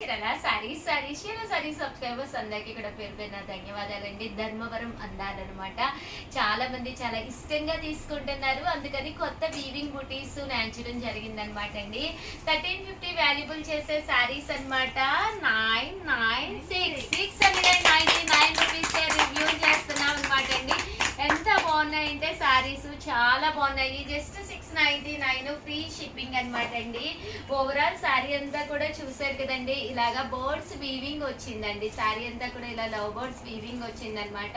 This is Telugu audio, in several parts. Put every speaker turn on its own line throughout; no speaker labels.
చీరల సారీస్ సబ్స్క్రైబర్స్ అందరికి కూడా పేరు పేరున ధన్యవాదాలండి. ధర్మవరం అందాలన్నమాట. చాలా మంది చాలా ఇష్టంగా తీసుకుంటున్నారు, అందుకని కొత్త వీవింగ్ బుటీస్ నేర్చడం జరిగిందనమాట అండి. 1350 వాల్యుబుల్ చేసే సారీస్ అనమాట. 699 రూపీస్ రివ్యూ చేస్తున్నాం అనమాట అండి. ఎంత బాగున్నాయంటే సారీస్ చాలా బాగున్నాయి. జస్ట్ 699 ఫ్రీ షిప్పింగ్ అనమాట అండి. ఓవరాల్ సారీ అంతా కూడా చూసారు కదండి, ఇలాగా బర్డ్స్ వీవింగ్ వచ్చిందండి. సారీ అంతా కూడా ఇలా లవ్ బర్డ్స్ వీవింగ్ వచ్చింది అనమాట.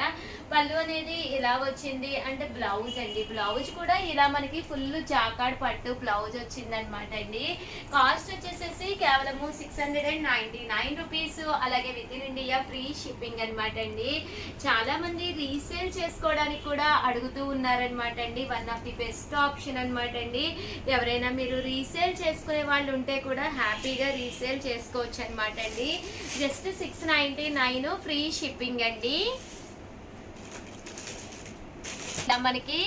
పళ్ళు అనేది ఇలా వచ్చింది. అంటే బ్లౌజ్ అండి, బ్లౌజ్ కూడా ఇలా మనకి ఫుల్ జాకాడ్ పట్టు బ్లౌజ్ వచ్చింది అనమాట అండి. కాస్ట్ వచ్చేసేసి కేవలము 699 రూపీస్. అలాగే within India free shipping అనమాట అండి. చాలా మంది రీసేల్ చేసుకోవడానికి కూడా అడుగుతూ ఉన్నారనమాట అండి. One of the best option అనమాట అండి. ఎవరైనా మీరు రీసేల్ చేసుకునే వాళ్ళు ఉంటే కూడా హ్యాపీగా రీసేల్ చేసుకోవచ్చు అనమాట అండి. జస్ట్ 699 ఫ్రీ షిప్పింగ్ అండి. మనకి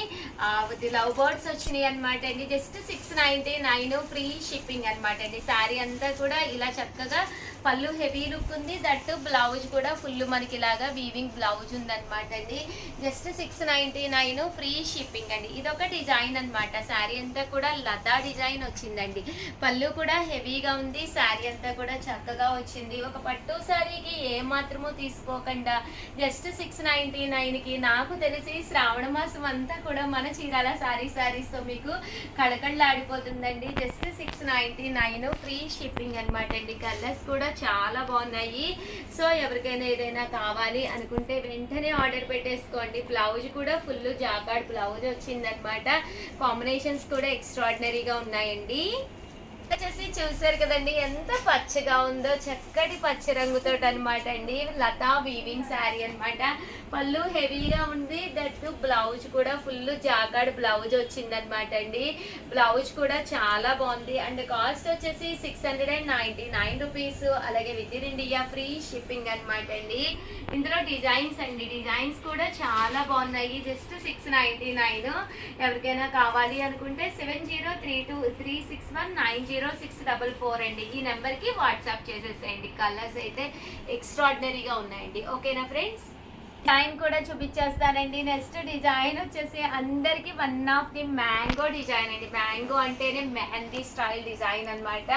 లవ్ బర్డ్స్ వచ్చినాయి అనమాట అండి. జస్ట్ 699 ఫ్రీ షిప్పింగ్ అనమాట అండి. శారీ అంతా కూడా ఇలా చక్కగా పళ్ళు హెవీ లుక్ ఉంది. దట్టు బ్లౌజ్ కూడా ఫుల్ మనకి ఇలాగా వీవింగ్ బ్లౌజ్ ఉందన్నమాట అండి. జస్ట్ 699 ఫ్రీ షిప్పింగ్ అండి. ఇదొక డిజైన్ అనమాట. శారీ అంతా కూడా లతా డిజైన్ వచ్చిందండి. పళ్ళు కూడా హెవీగా ఉంది. శారీ అంతా కూడా చక్కగా వచ్చింది. ఒక పట్టు శారీకి ఏ మాత్రమూ తీసుకోకుండా జస్ట్ 699కి నాకు తెలిసి శ్రావణ మాసం అంతా కూడా మన చీరాల సారీస్ తో మీకు కళకళలాడిపోతుందండి. జస్ట్ 699 ఫ్రీ షిప్పింగ్ అనమాట అండి. కలర్స్ కూడా చాలా బాగున్నాయి. సో ఎవరికైనా ఏదైనా కావాలి అనుకుంటే వెంటనే ఆర్డర్ పెట్టేసుకోండి. బ్లౌజ్ కూడా ఫుల్ జాకాడ్ బ్లౌజ్ వచ్చిందనమాట. కాంబినేషన్స్ కూడా ఎక్స్ట్రాడినరీగా ఉన్నాయండి. వచ్చేసి చూసారు కదండి ఎంత పచ్చగా ఉందో, చక్కటి పచ్చ రంగుతో అనమాట అండి. లతా వీవింగ్ శారీ అనమాట. పళ్ళు హెవీగా ఉంది. దట్టు బ్లౌజ్ కూడా ఫుల్ జాకాడ్ బ్లౌజ్ వచ్చిందనమాట అండి. బ్లౌజ్ కూడా చాలా బాగుంది. అండ్ కాస్ట్ వచ్చేసి 699 రూపీస్. అలాగే within India free shipping అనమాట అండి. ఇందులో డిజైన్స్ అండి, డిజైన్స్ కూడా చాలా బాగున్నాయి. జస్ట్ 699. ఎవరికైనా కావాలి అనుకుంటే 703236190644 అండి. ఈ నెంబర్కి వాట్సాప్ చేసేసేయండి. కలర్స్ అయితే ఎక్స్ట్రాడినరీగా ఉన్నాయండి. ఓకేనా ఫ్రెండ్స్? డిజైన్ కూడా చూపించేస్తానండి. నెక్స్ట్ డిజైన్ వచ్చేసి అందరికి one of the mango design అండి. మ్యాంగో అంటేనే మెహందీ స్టైల్ డిజైన్ అనమాట.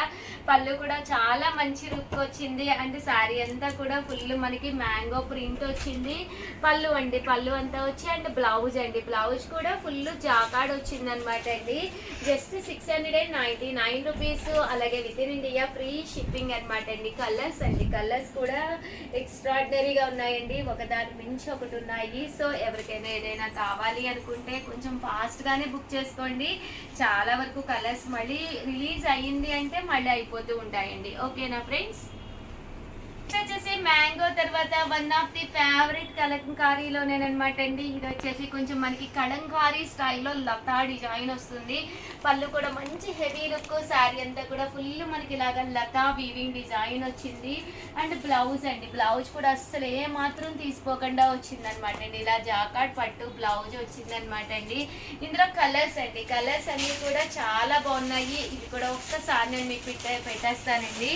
పళ్ళు కూడా చాలా మంచి లుక్ వచ్చింది. అండ్ శారీ అంతా కూడా ఫుల్ మనకి మ్యాంగో ప్రింట్ వచ్చింది. పళ్ళు అండి, పళ్ళు అంతా వచ్చి అండ్ బ్లౌజ్ అండి, బ్లౌజ్ కూడా ఫుల్ జాకాడ్ వచ్చింది అనమాట అండి. Just 699 rupees. అలాగే within India free shipping అనమాట అండి. కలర్స్ అండి, కలర్స్ కూడా ఎక్స్ట్రాడినరీగా ఉన్నాయండి. ఒకదాని మించి ఒకటి ఉన్నాయి. సో ఎవరికైనా ఏదైనా కావాలి అనుకుంటే కొంచెం ఫాస్ట్ గానే బుక్ చేసుకోండి. చాలా వరకు కలర్స్ మళ్ళీ రిలీజ్ అయ్యింది అంటే మళ్ళీ అయిపోతూ ఉంటాయండి. ఓకేనా ఫ్రెండ్స్? వచ్చేసి మ్యాంగో తర్వాత వన్ ఆఫ్ ది ఫేవరెట్ కలంకారీలోనేనమాట అండి. ఇది వచ్చేసి కొంచెం మనకి కలంకారీ స్టైల్లో లతా డిజైన్ వస్తుంది. పళ్ళు కూడా మంచి హెవీ లుక్. శారీ అంతా కూడా ఫుల్ మనకి ఇలాగా లతా వీవింగ్ డిజైన్ వచ్చింది. అండ్ బ్లౌజ్ అండి, బ్లౌజ్ కూడా అస్సలు ఏ మాత్రం తీసుకోకుండా వచ్చిందనమాట అండి. ఇలా జాకాట్ పట్టు బ్లౌజ్ వచ్చిందనమాట అండి. ఇందులో కలర్స్ అండి, కలర్స్ అన్ని కూడా చాలా బాగున్నాయి. ఇది కూడా ఒక్కసారి నేను మీకు పెట్టేస్తానండి.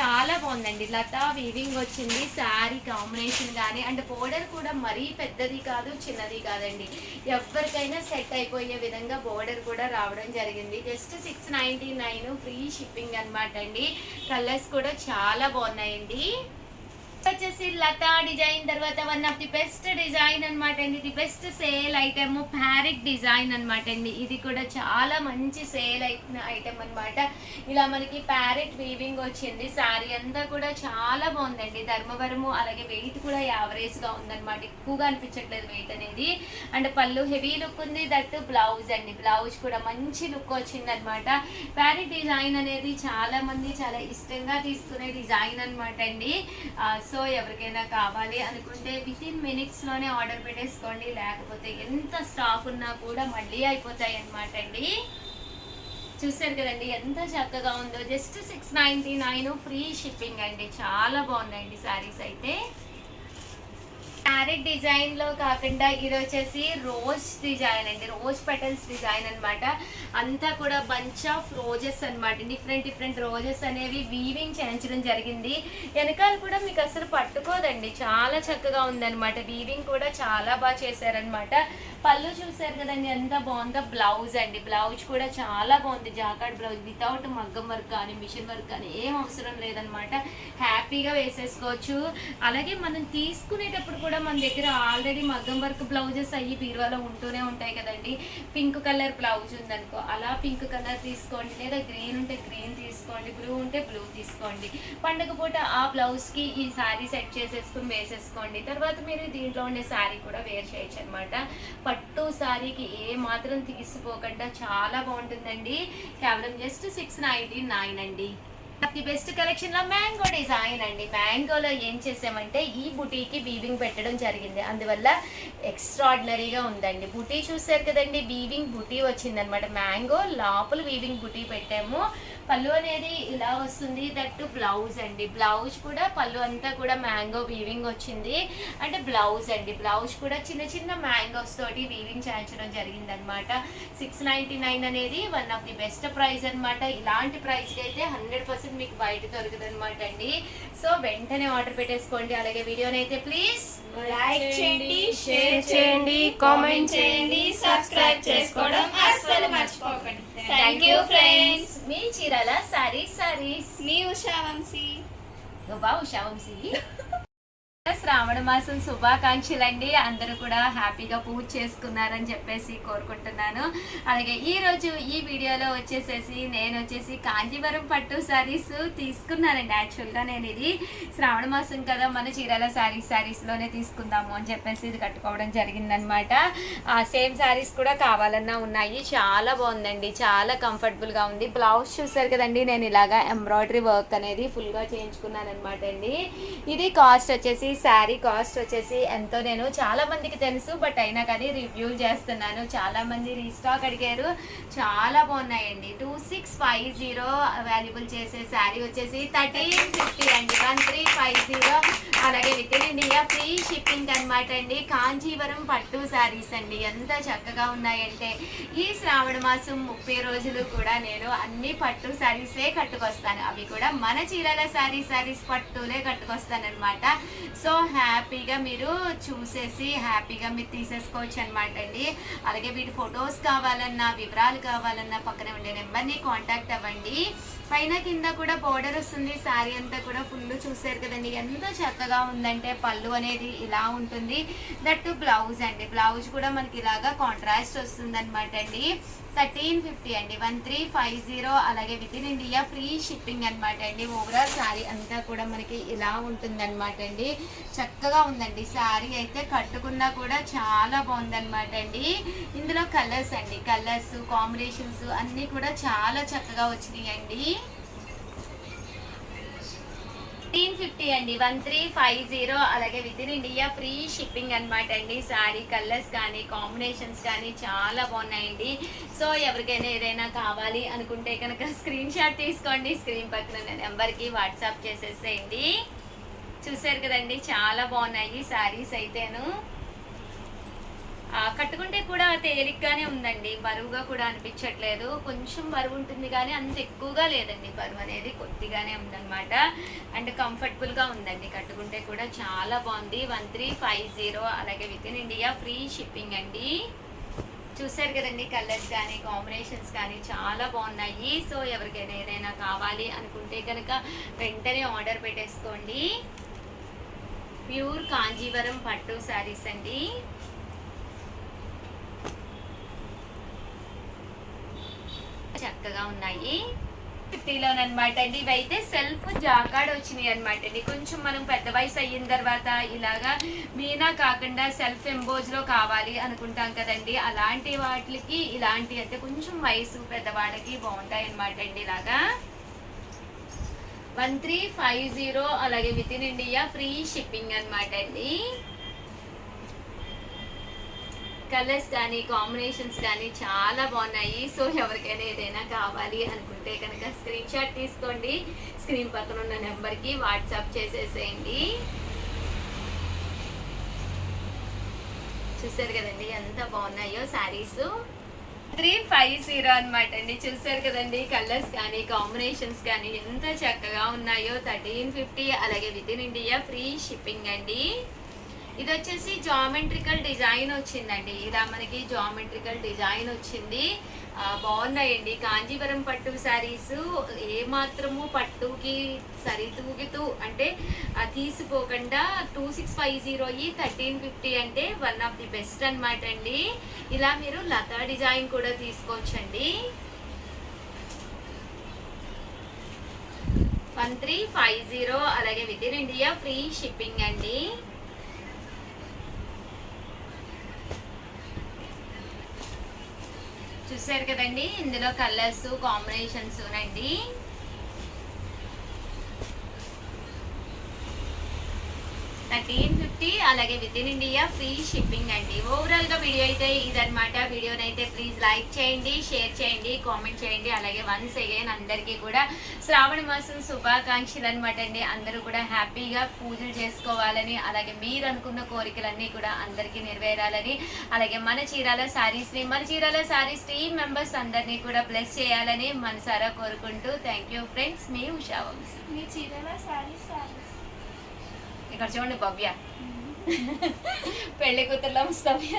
చాలా బాగుందండి. లతా వీవింగ్ వచ్చింది. శారీ కాంబినేషన్ కానీ అండ్ బోర్డర్ కూడా మరీ పెద్దది కాదు చిన్నది కాదండి. ఎవరికైనా సెట్ అయిపోయే విధంగా బోర్డర్ కూడా రావడం జరిగింది. జస్ట్ 699 ఫ్రీ షిప్పింగ్ అనమాట అండి. కలర్స్ కూడా చాలా బాగున్నాయండి. వచ్చేసి లతా డిజైన్ తర్వాత one of the best design అనమాట అండి. The best sale item parrot design అనమాట అండి. ఇది కూడా చాలా మంచి సేల్ ఐటమ్ అనమాట. ఇలా మనకి ప్యారెట్ వీవింగ్ వచ్చింది. శారీ అంతా కూడా చాలా బాగుందండి. ధర్మవరము. అలాగే వెయిట్ కూడా యావరేజ్ గా ఉందన్నమాట, ఎక్కువగా అనిపించట్లేదు వెయిట్ అనేది. అండ్ పళ్ళు హెవీ లుక్ ఉంది. దట్ బ్లౌజ్ అండి, బ్లౌజ్ కూడా మంచి లుక్ వచ్చింది అనమాట. ప్యారెట్ డిజైన్ అనేది చాలా మంది చాలా ఇష్టంగా తీసుకునే డిజైన్ అనమాట అండి. సో ఎవరికైనా కావాలి అనుకుంటే విత్ ఇన్ మినిట్స్లోనే ఆర్డర్ పెట్టేసుకోండి. లేకపోతే ఎంత స్టాక్ ఉన్నా కూడా మళ్ళీ అయిపోతాయి అనమాట అండి. చూసారు కదండి ఎంత చక్కగా ఉందో. జస్ట్ 699 ఫ్రీ షిప్పింగ్ అండి. చాలా బాగున్నాయండి శారీస్ అయితే. ప్యారెట్ డిజైన్ లో కాకుండా ఇది వచ్చేసి రోజ్ డిజైన్ అండి, రోజ్ పెటల్స్ డిజైన్ అన్నమాట. అంతా కూడా బంచ్ ఆఫ్ రోజెస్ అన్నమాట. డిఫరెంట్ రోజెస్ అనేవి వీవింగ్ చేయించడం జరిగింది. వెనకాల కూడా మీకు అసలు పట్టుకోదండి, చాలా చక్కగా ఉందన్నమాట. వీవింగ్ కూడా చాలా బాగా చేశారనమాట. పళ్ళు చూసారు కదండి ఎంత బాగుందో. బ్లౌజ్ అండి, బ్లౌజ్ కూడా చాలా బాగుంది. జాకార్డ్ బ్లౌజ్ వితౌట్ మగ్గం వర్క్ కానీ మిషన్ వర్క్ కానీ ఏం అవసరం లేదనమాట. హ్యాపీగా వేసేసుకోవచ్చు. అలాగే మనం తీసుకునేటప్పుడు కూడా మన దగ్గర ఆల్రెడీ మగ్గం వర్క్ బ్లౌజెస్ అయ్యి బీరువాలో ఉంటూనే ఉంటాయి కదండి. పింక్ కలర్ బ్లౌజ్ ఉందనుకో, అలా పింక్ కలర్ తీసుకోండి, లేదా గ్రీన్ ఉంటే గ్రీన్ తీసుకోండి, బ్లూ ఉంటే బ్లూ తీసుకోండి. పండుగ పూట ఆ బ్లౌజ్కి ఈ శారీ సెట్ చేసేసుకుని వేసేసుకోండి. తర్వాత మీరు దీంట్లో ఉండే శారీ కూడా వేర్ చేయొచ్చు అనమాట. పట్టు శారీకి ఏ మాత్రం తీసిపోకుండా చాలా బాగుంటుందండి. కేవలం జస్ట్ 699 అండి. ది బెస్ట్ కలెక్షన్ లో మ్యాంగో డిజైన్ అండి. మ్యాంగోలో ఏం చేసామంటే ఈ బుటీకి వీవింగ్ పెట్టడం జరిగింది, అందువల్ల ఎక్స్ట్రాడినరీగా ఉందండి. బుటీ చూసారు కదండి, వీవింగ్ బుటీ వచ్చిందనమాట. మ్యాంగో లోపల వీవింగ్ బుటీ పెట్టాము. పళ్ళు అనేది ఇలా వస్తుంది. దట్టు బ్లౌజ్ అండి, బ్లౌజ్ కూడా పళ్ళు అంతా కూడా మ్యాంగో వీవింగ్ వచ్చింది. అంటే బ్లౌజ్ అండి, బ్లౌజ్ కూడా చిన్న చిన్న మ్యాంగోస్ తోటి వీవింగ్ చేయించడం జరిగింది అనమాట. 699 అనేది one of the best price అనమాట. ఇలాంటి ప్రైస్కి అయితే 100% మీకు బయట దొరకదు అనమాట అండి. సో వెంటనే ఆర్డర్ పెట్టేసుకోండి. అలాగే వీడియోని అయితే ప్లీజ్
లైక్ చేయండి, షేర్ చేయండి, కామెంట్ చేయండి, సబ్స్క్రైబ్ చేసుకోవడం అస్సలు మర్చిపోకండి. Thank you friends.
మీ చీరాల సారీస్
మీ ఉషావంశీ.
ఉషావంశీ. శ్రావణ మాసం శుభాకాంక్షలు అండి. అందరూ కూడా హ్యాపీగా పూజ చేసుకున్నారని చెప్పేసి కోరుకుంటున్నాను. అలాగే ఈరోజు ఈ వీడియోలో వచ్చేసేసి నేను వచ్చేసి కాంజీవరం పట్టు శారీస్ తీసుకున్నానండి. యాక్చువల్గా నేను ఇది శ్రావణ మాసం కదా, మన చీరాల శారీస్లోనే తీసుకుందాము అని చెప్పేసి ఇది కట్టుకోవడం జరిగిందనమాట. సేమ్ శారీస్ కూడా కావాలన్నా ఉన్నాయి. చాలా బాగుందండి, చాలా కంఫర్టబుల్గా ఉంది. బ్లౌజ్ చూసారు కదండి, నేను ఇలాగా ఎంబ్రాయిడరీ వర్క్ అనేది ఫుల్గా చేయించుకున్నాను అనమాట అండి. ఇది కాస్ట్ వచ్చేసి, శారీ కాస్ట్ వచ్చేసి ఎంతో నేను చాలా మందికి తెలుసు, బట్ అయినా కానీ రివ్యూలు చేస్తున్నాను. చాలా మంది రీస్టాక్ అడిగారు, చాలా బాగున్నాయండి. 2650 అవైలబుల్ చేసే శారీ వచ్చేసి 1350 అండి, 1350. అలాగే within India free shipping అనమాట అండి. కాంజీవరం పట్టు శారీస్ అండి, ఎంత చక్కగా ఉన్నాయంటే ఈ శ్రావణ మాసం 30 రోజులు కూడా నేను అన్ని పట్టు శారీసే కట్టుకొస్తాను. అవి కూడా మన చీరాల శారీస్ పట్టులే కట్టుకొస్తాను అనమాట. సో హ్యాపీగా మీరు చూసేసి హ్యాపీగా మీరు తీసేసుకోవచ్చు అనమాట అండి. అలాగే వీటి ఫొటోస్ కావాలన్నా, వివరాలు కావాలన్నా పక్కనే ఉండే నెంబర్ని కాంటాక్ట్ అవ్వండి. పైన కింద కూడా బోర్డర్ వస్తుంది. శారీ అంతా కూడా ఫుల్ చూసారు కదండి, ఎంత చక్కగా ఉందంటే. పళ్ళు అనేది ఇలా ఉంటుంది. దట్టు బ్లౌజ్ అండి, బ్లౌజ్ కూడా మనకి ఇలాగా కాంట్రాస్ట్ వస్తుంది అనమాట అండి. 1350 అండి, 1350. అలాగే within India free shipping అనమాట అండి. ఓవరాల్ శారీ అంతా కూడా మనకి ఇలా ఉంటుంది అనమాట అండి. చక్కగా ఉందండి శారీ అయితే, కట్టుకున్నా కూడా చాలా బాగుందన్నమాట అండి. ఇందులో కలర్స్ అండి, కలర్స్ కాంబినేషన్స్ అన్నీ కూడా చాలా చక్కగా వచ్చినాయి అండి. 1350 అండి, 1350. అలాగే within India free shipping అనమాట అండి. శారీ కలర్స్ కానీ కాంబినేషన్స్ కానీ చాలా బాగున్నాయండి. సో ఎవరికైనా ఏదైనా కావాలి అనుకుంటే కనుక స్క్రీన్ షాట్ తీసుకోండి. స్క్రీన్ పక్కన నెంబర్కి వాట్సాప్ చేసేసేయండి. చూసారు కదండి, చాలా బాగున్నాయి శారీస్ అయితేను. కట్టుకుంటే కూడా తేలిగ్గానే ఉందండి, బరువుగా కూడా అనిపించట్లేదు. కొంచెం బరువు ఉంటుంది కానీ అంత ఎక్కువగా లేదండి, బరువు అనేది కొద్దిగానే ఉందన్నమాట. అండ్ కంఫర్టబుల్గా ఉందండి, కట్టుకుంటే కూడా చాలా బాగుంది. 1350. అలాగే within India free shipping అండి. చూసారు కదండి, కలర్స్ కానీ కాంబినేషన్స్ కానీ చాలా బాగున్నాయి. సో ఎవరికైనా ఏదైనా కావాలి అనుకుంటే కనుక వెంటనే ఆర్డర్ పెట్టేసుకోండి. ప్యూర్ కాంజీవరం పట్టు శారీస్ అండి. చక్కగా ఉన్నాయి. 50లోనమాట అండి. ఇవైతే సెల్ఫ్ జాకాడ్ వచ్చినాయి అనమాట అండి. కొంచెం మనం పెద్ద వయసు అయిన తర్వాత ఇలాగా మీనా కాకుండా సెల్ఫ్ ఎంబోజ్లో కావాలి అనుకుంటాం కదండి, అలాంటి వాటికి ఇలాంటి అంటే కొంచెం వయసు పెద్దవాళ్ళకి బాగుంటాయి అనమాట అండి. ఇలాగా 1350. అలాగే within India free shipping అనమాట అండి. కలర్స్ కానీ కాంబినేషన్స్ కానీ చాలా బాగున్నాయి. సో ఎవరికైనా ఏదైనా కావాలి అనుకుంటే కనుక స్క్రీన్ షాట్ తీసుకోండి. స్క్రీన్ పక్కన ఉన్న నెంబర్కి వాట్సాప్ చేసేసేయండి. చూసారు కదండి ఎంత బాగున్నాయో శారీస్. 350 అనమాట అండి. చూసారు కదండి కలర్స్ కానీ కాంబినేషన్స్ కానీ ఎంత చక్కగా ఉన్నాయో. 1350, అలాగే within India free shipping అండి. ఇది వచ్చేసి జామెట్రికల్ డిజైన్ వచ్చిందండి. ఇలా మనకి జామెట్రికల్ డిజైన్ వచ్చింది. బాగున్నాయండి. కాంజీవరం పట్టు శారీస్ ఏ మాత్రము పట్టుకి సరితూగుతూ అంటే తీసిపోకుండా 2650 1350 అంటే వన్ ఆఫ్ ది బెస్ట్ అనమాట అండి. ఇలా మీరు లతా డిజైన్ కూడా తీసుకోవచ్చండి. 1350, అలాగే within India free shipping అండి. చూసారు కదండి ఇందులో కలర్స్ కాంబినేషన్స్ అండి. 1350, అలాగే within India free shipping అండి. ఓవరాల్ గా వీడియో అయితే ఇదనమాట. వీడియోనైతే ప్లీజ్ లైక్ చేయండి, షేర్ చేయండి, కామెంట్ చేయండి. అలాగే వన్స్ అగైన్ అందరికీ కూడా శ్రావణ మాసం శుభాకాంక్షలు అనమాట అండి. అందరూ కూడా హ్యాపీగా పూజలు చేసుకోవాలని, అలాగే మీరు అనుకున్న కోరికలన్నీ కూడా అందరికీ నెరవేరాలని, అలాగే మన చీరాల శారీస్ టీమ్ మెంబర్స్ అందరినీ కూడా బ్లెస్ చేయాలని మనసారా కోరుకుంటూ థ్యాంక్ యూ ఫ్రెండ్స్. మీ ఉషా వంశీ.
మీ చీరాల శారీస్
ఇక్కడ చూడండి భవ్య పెళ్లి కూతుర్లో ముస్తవ్య.